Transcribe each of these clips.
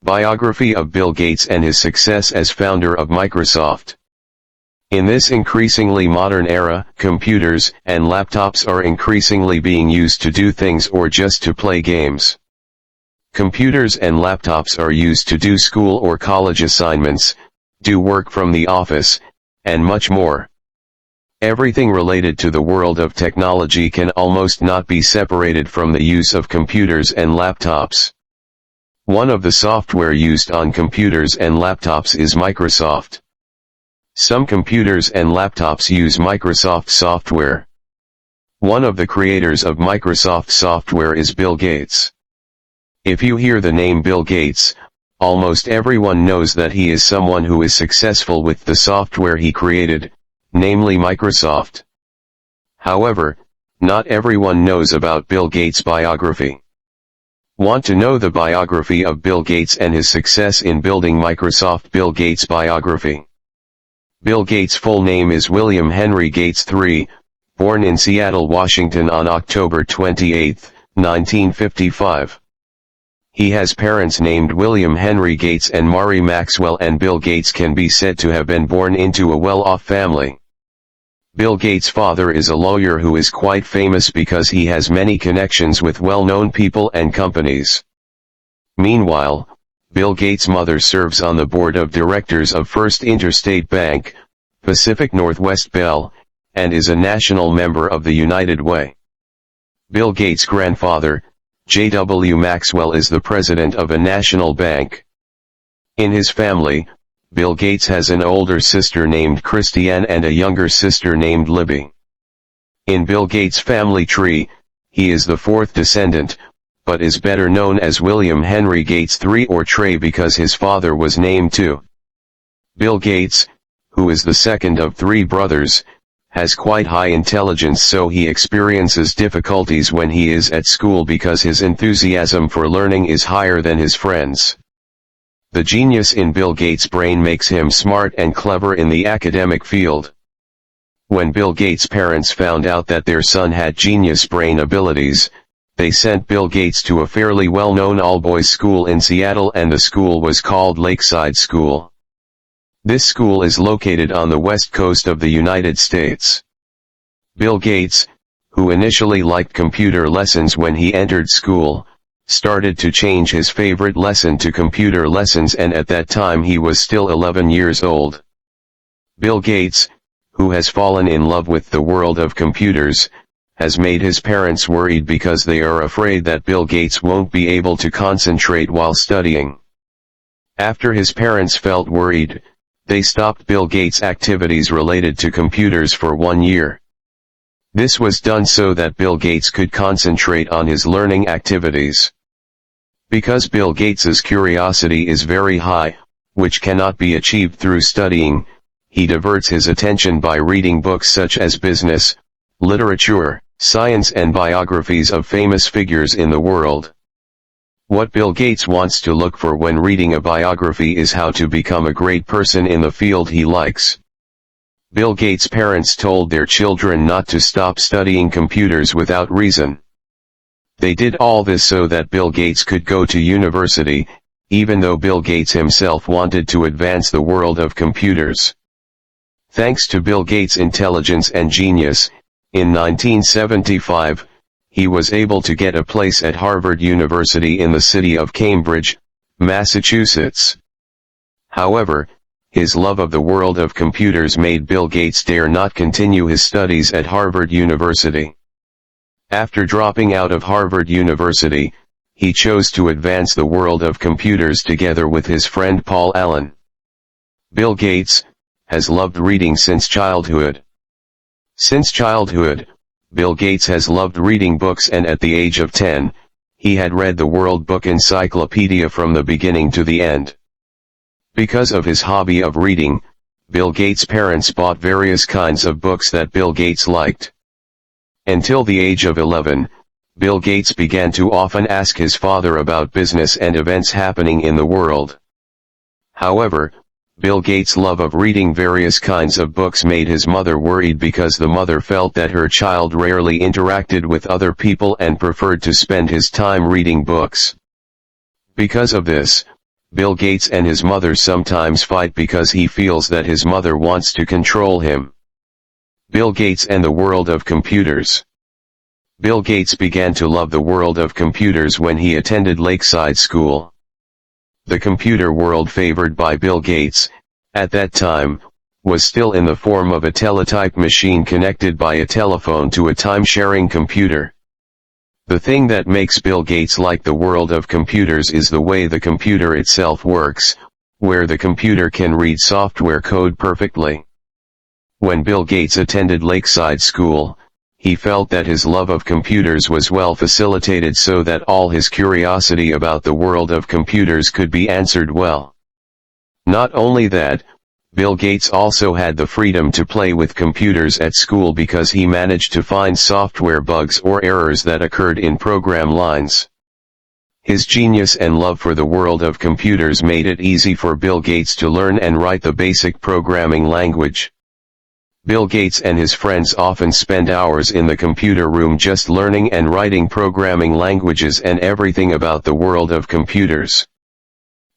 Biography of Bill Gates and his success as founder of Microsoft. In this increasingly modern era, computers and laptops are increasingly being used to do things or just to play games. Computers and laptops are used to do school or college assignments, do work from the office, and much more. Everything related to the world of technology can almost not be separated from the use of computers and laptops. One of the software used on computers and laptops is Microsoft. Some computers and laptops use Microsoft software. One of the creators of Microsoft software is Bill Gates. If you hear the name Bill Gates, almost everyone knows that he is someone who is successful with the software he created, namely Microsoft. However, not everyone knows about Bill Gates' biography. Want to know the biography of Bill Gates and his success in building Microsoft? Bill Gates biography. Bill Gates' full name is William Henry Gates III, born in Seattle, Washington on October 28, 1955. He has parents named William Henry Gates and Mary Maxwell, and Bill Gates can be said to have been born into a well-off family. Bill Gates' father is a lawyer who is quite famous because he has many connections with well-known people and companies. Meanwhile, Bill Gates' mother serves on the board of directors of First Interstate Bank, Pacific Northwest Bell, and is a national member of the United Way. Bill Gates' grandfather, J.W. Maxwell, is the president of a national bank. In his family, Bill Gates has an older sister named Christiane and a younger sister named Libby. In Bill Gates' family tree, he is the fourth descendant, but is better known as William Henry Gates III or Trey because his father was named too. Bill Gates, who is the second of three brothers, has quite high intelligence, so he experiences difficulties when he is at school because his enthusiasm for learning is higher than his friends. The genius in Bill Gates' brain makes him smart and clever in the academic field. When Bill Gates' parents found out that their son had genius brain abilities, they sent Bill Gates to a fairly well-known all-boys school in Seattle, and the school was called Lakeside School. This school is located on the west coast of the United States. Bill Gates, who initially liked computer lessons when he entered school, started to change his favorite lesson to computer lessons, and at that time he was still 11 years old. Bill Gates, who has fallen in love with the world of computers, has made his parents worried because they are afraid that Bill Gates won't be able to concentrate while studying. After his parents felt worried, they stopped Bill Gates' activities related to computers for 1 year. This was done so that Bill Gates could concentrate on his learning activities. Because Bill Gates's curiosity is very high, which cannot be achieved through studying, he diverts his attention by reading books such as business, literature, science, and biographies of famous figures in the world. What Bill Gates wants to look for when reading a biography is how to become a great person in the field he likes. Bill Gates' parents told their children not to stop studying computers without reason. They did all this so that Bill Gates could go to university, even though Bill Gates himself wanted to advance the world of computers. Thanks to Bill Gates' intelligence and genius, in 1975, he was able to get a place at Harvard University in the city of Cambridge, Massachusetts. However, his love of the world of computers made Bill Gates dare not continue his studies at Harvard University. After dropping out of Harvard University, he chose to advance the world of computers together with his friend Paul Allen. Bill Gates has loved reading since childhood. Since childhood, Bill Gates has loved reading books, and at the age of 10, he had read the World Book Encyclopedia from the beginning to the end. Because of his hobby of reading, Bill Gates' parents bought various kinds of books that Bill Gates liked. Until the age of 11, Bill Gates began to often ask his father about business and events happening in the world. However, Bill Gates' love of reading various kinds of books made his mother worried because the mother felt that her child rarely interacted with other people and preferred to spend his time reading books. Because of this, Bill Gates and his mother sometimes fight because he feels that his mother wants to control him. Bill Gates and the world of computers. Bill Gates began to love the world of computers when he attended Lakeside School. The computer world favored by Bill Gates, at that time, was still in the form of a teletype machine connected by a telephone to a time-sharing computer. The thing that makes Bill Gates like the world of computers is the way the computer itself works, where the computer can read software code perfectly. When Bill Gates attended Lakeside School, he felt that his love of computers was well facilitated so that all his curiosity about the world of computers could be answered well. Not only that, Bill Gates also had the freedom to play with computers at school because he managed to find software bugs or errors that occurred in program lines. His genius and love for the world of computers made it easy for Bill Gates to learn and write the basic programming language. Bill Gates and his friends often spend hours in the computer room just learning and writing programming languages and everything about the world of computers.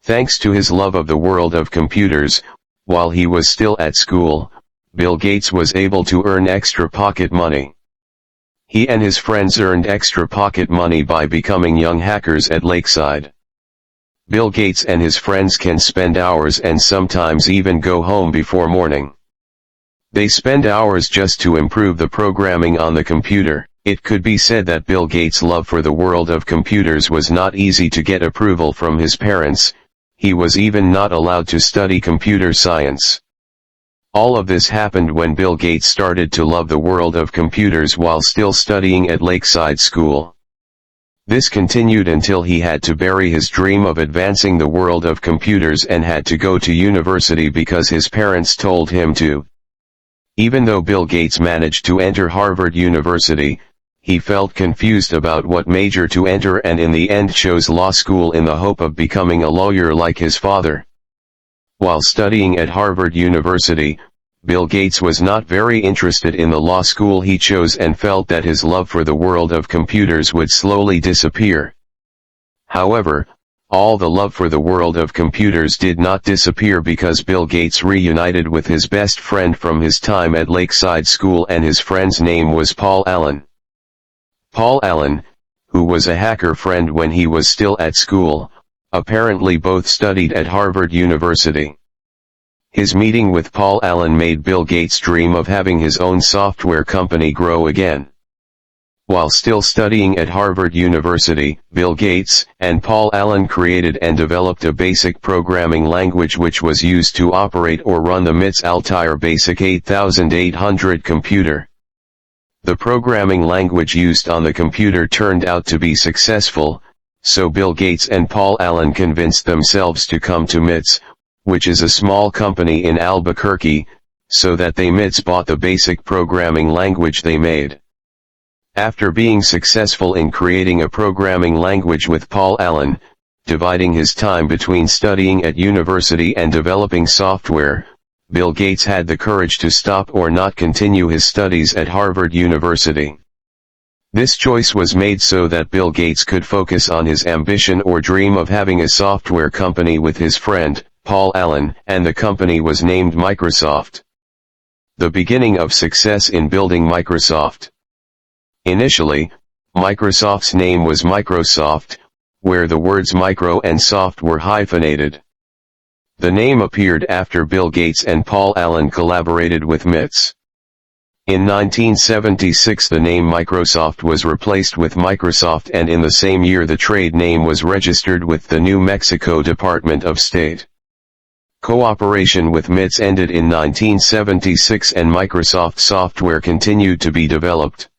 Thanks to his love of the world of computers, while he was still at school, Bill Gates was able to earn extra pocket money. He and his friends earned extra pocket money by becoming young hackers at Lakeside. Bill Gates and his friends can spend hours and sometimes even go home before morning. They spend hours just to improve the programming on the computer. It could be said that Bill Gates' love for the world of computers was not easy to get approval from his parents. He was even not allowed to study computer science. All of this happened when Bill Gates started to love the world of computers while still studying at Lakeside School. This continued until he had to bury his dream of advancing the world of computers and had to go to university because his parents told him to. Even though Bill Gates managed to enter Harvard University, he felt confused about what major to enter and in the end chose law school in the hope of becoming a lawyer like his father. While studying at Harvard University, Bill Gates was not very interested in the law school he chose and felt that his love for the world of computers would slowly disappear. However, all the love for the world of computers did not disappear because Bill Gates reunited with his best friend from his time at Lakeside School, and his friend's name was Paul Allen. Paul Allen, who was a hacker friend when he was still at school, apparently both studied at Harvard University. His meeting with Paul Allen made Bill Gates' dream of having his own software company grow again. While still studying at Harvard University, Bill Gates and Paul Allen created and developed a basic programming language which was used to operate or run the MIT's Altair Basic 8800 computer. The programming language used on the computer turned out to be successful, so Bill Gates and Paul Allen convinced themselves to come to MIT's, which is a small company in Albuquerque, so that MIT's bought the basic programming language they made. After being successful in creating a programming language with Paul Allen, dividing his time between studying at university and developing software, Bill Gates had the courage to stop or not continue his studies at Harvard University. This choice was made so that Bill Gates could focus on his ambition or dream of having a software company with his friend, Paul Allen, and the company was named Microsoft. The beginning of success in building Microsoft. Initially, Microsoft's name was Microsoft, where the words micro and soft were hyphenated. The name appeared after Bill Gates and Paul Allen collaborated with MIT's. In 1976 the name Microsoft was replaced with Microsoft, and in the same year the trade name was registered with the New Mexico Department of State. Cooperation with MIT's ended in 1976 and Microsoft software continued to be developed.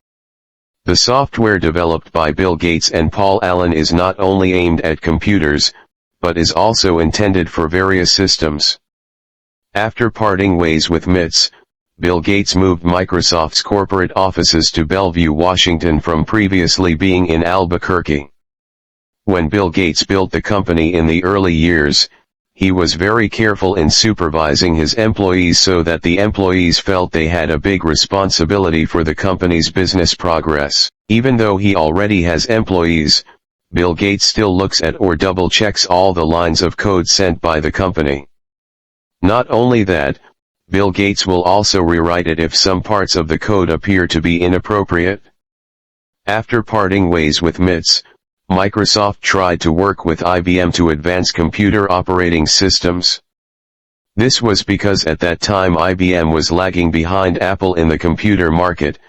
The software developed by Bill Gates and Paul Allen is not only aimed at computers, but is also intended for various systems. After parting ways with MIT's, Bill Gates moved Microsoft's corporate offices to Bellevue, Washington from previously being in Albuquerque. When Bill Gates built the company in the early years, he was very careful in supervising his employees so that the employees felt they had a big responsibility for the company's business progress. Even though he already has employees, Bill Gates still looks at or double-checks all the lines of code sent by the company. Not only that, Bill Gates will also rewrite it if some parts of the code appear to be inappropriate. After parting ways with MITs, Microsoft tried to work with IBM to advance computer operating systems. This was because at that time IBM was lagging behind Apple in the computer market,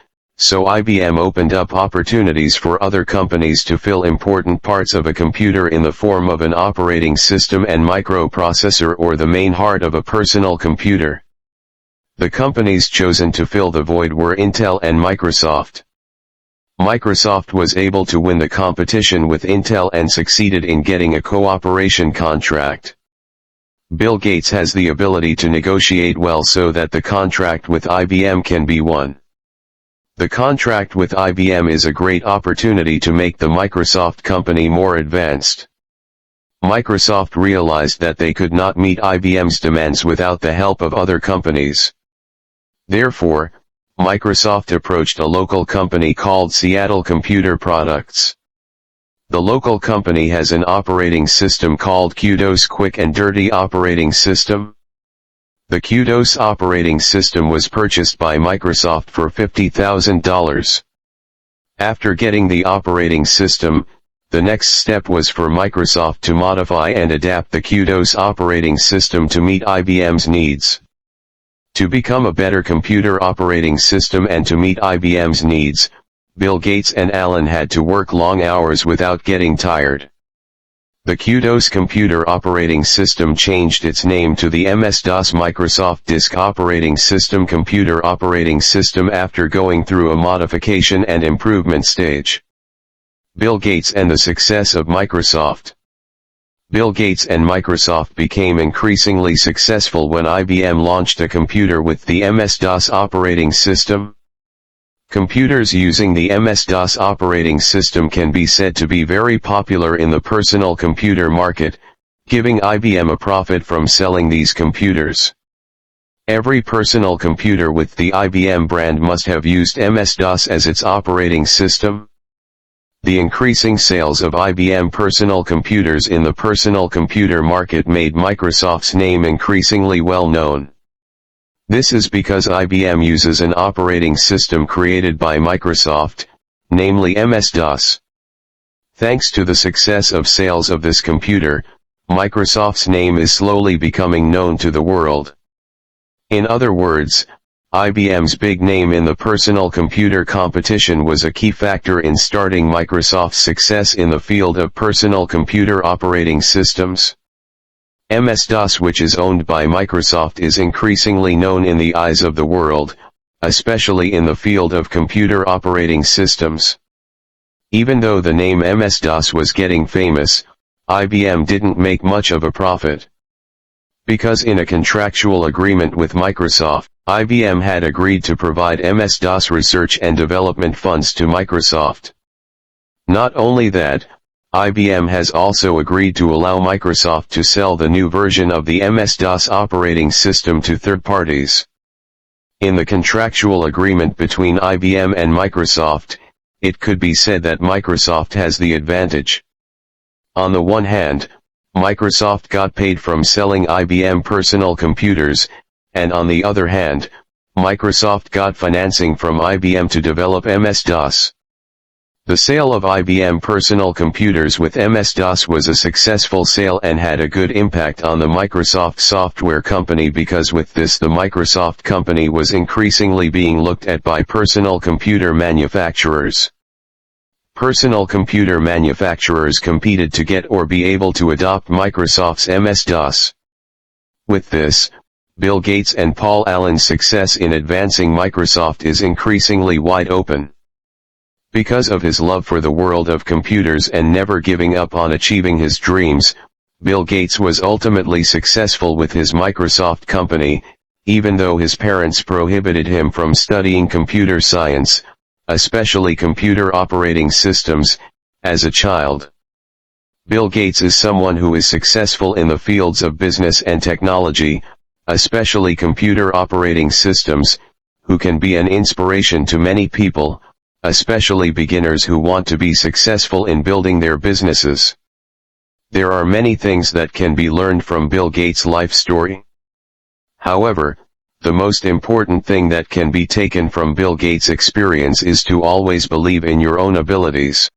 so IBM opened up opportunities for other companies to fill important parts of a computer in the form of an operating system and microprocessor or the main heart of a personal computer. The companies chosen to fill the void were Intel and Microsoft. Microsoft was able to win the competition with Intel and succeeded in getting a cooperation contract. Bill Gates has the ability to negotiate well so that the contract with IBM can be won. The contract with IBM is a great opportunity to make the Microsoft company more advanced. Microsoft realized that they could not meet IBM's demands without the help of other companies. Therefore, Microsoft approached a local company called Seattle Computer Products. The local company has an operating system called QDOS Quick and Dirty Operating System. The QDOS operating system was purchased by Microsoft for $50,000. After getting the operating system, the next step was for Microsoft to modify and adapt the QDOS operating system to meet IBM's needs. To become a better computer operating system and to meet IBM's needs, Bill Gates and Alan had to work long hours without getting tired. The QDOS computer operating system changed its name to the MS-DOS Microsoft Disk Operating System computer operating system after going through a modification and improvement stage. Bill Gates and the success of Microsoft. Bill Gates and Microsoft became increasingly successful when IBM launched a computer with the MS-DOS operating system. Computers using the MS-DOS operating system can be said to be very popular in the personal computer market, giving IBM a profit from selling these computers. Every personal computer with the IBM brand must have used MS-DOS as its operating system. The increasing sales of IBM personal computers in the personal computer market made Microsoft's name increasingly well known. This is because IBM uses an operating system created by Microsoft, namely MS-DOS. Thanks to the success of sales of this computer, Microsoft's name is slowly becoming known to the world. In other words, IBM's big name in the personal computer competition was a key factor in starting Microsoft's success in the field of personal computer operating systems. MS-DOS, which is owned by Microsoft, is increasingly known in the eyes of the world, especially in the field of computer operating systems. Even though the name MS-DOS was getting famous, IBM didn't make much of a profit. Because in a contractual agreement with Microsoft, IBM had agreed to provide MS-DOS research and development funds to Microsoft. Not only that, IBM has also agreed to allow Microsoft to sell the new version of the MS-DOS operating system to third parties. In the contractual agreement between IBM and Microsoft, it could be said that Microsoft has the advantage. On the one hand, Microsoft got paid from selling IBM personal computers, and on the other hand, Microsoft got financing from IBM to develop MS-DOS. The sale of IBM personal computers with MS-DOS was a successful sale and had a good impact on the Microsoft software company, because with this the Microsoft company was increasingly being looked at by personal computer manufacturers. Personal computer manufacturers competed to get or be able to adopt Microsoft's MS-DOS. With this, Bill Gates and Paul Allen's success in advancing Microsoft is increasingly wide open. Because of his love for the world of computers and never giving up on achieving his dreams, Bill Gates was ultimately successful with his Microsoft company, even though his parents prohibited him from studying computer science, especially computer operating systems, as a child. Bill Gates is someone who is successful in the fields of business and technology, especially computer operating systems, who can be an inspiration to many people, especially beginners who want to be successful in building their businesses. There are many things that can be learned from Bill Gates' life story. However, the most important thing that can be taken from Bill Gates' experience is to always believe in your own abilities.